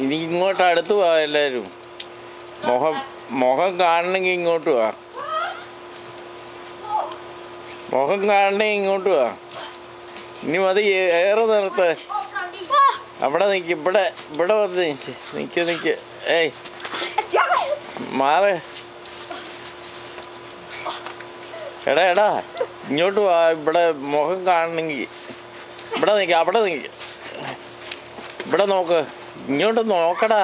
ഇനി ഇങ്ങോട്ട് അടുത്ത് പോവാ എല്ലാവരും. മുഖം കാണണമെങ്കിൽ ഇങ്ങോട്ട് പോവാ. മുഖം കാണണമെങ്കിൽ ഇങ്ങോട്ട് പോവാ. ഇനി മതി ഏറെ നിർത്ത്. അവിടെ നിൽക്ക്. ഇവിടെ വന്ന് നിൽക്ക്. ഏയ് മാറ്. എടാ ഇങ്ങോട്ട് വാ. ഇവിടെ മുഖം കാണണമെങ്കിൽ ഇവിടെ നിൽക്കുക. അവിടെ നിൽക്കുക. ഇവിടെ നോക്ക്. ഇങ്ങോട്ട് നോക്കടാ.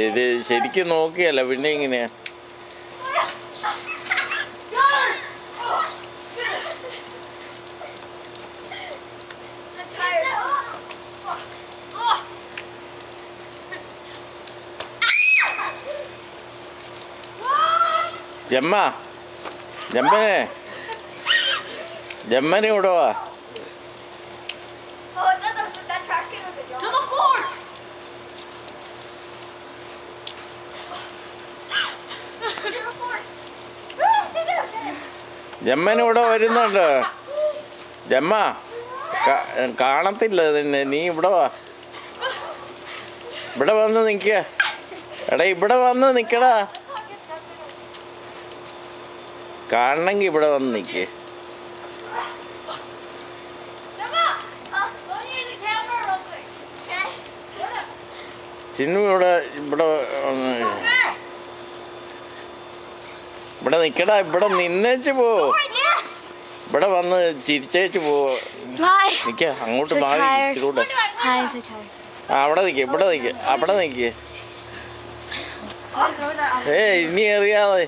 ഇത് ശരിക്കും നോക്കിയല്ല പിന്നെ ഇങ്ങനെയാ. ജമ്മനെ ഇവിടെ വാ. ജമ്മനിവിടെ വരുന്നുണ്ട്. ജമ്മ കാണത്തില്ല നിന്നെ. നീ ഇവിടെ വാ. ഇവിടെ വന്ന് നിൽക്കുക. എടാ ഇവിടെ വന്ന് നിൽക്കടാ. കാണണമെങ്കിൽ ഇവിടെ വന്ന് നിൽക്ക്. ചിന്നു ഇവിടെ നിൽക്കടാ. ഇവിടെ നിന്നേച്ച് പോ. ഇവിടെ വന്ന് ചിരിച്ചേച്ച് പോ. നിൽക്ക. അങ്ങോട്ട് മാറി ഇതിലൂടെ. അവിടെ നിൽക്ക്. അവിടെ നിൽക്ക്. ഇനി അറിയാതെ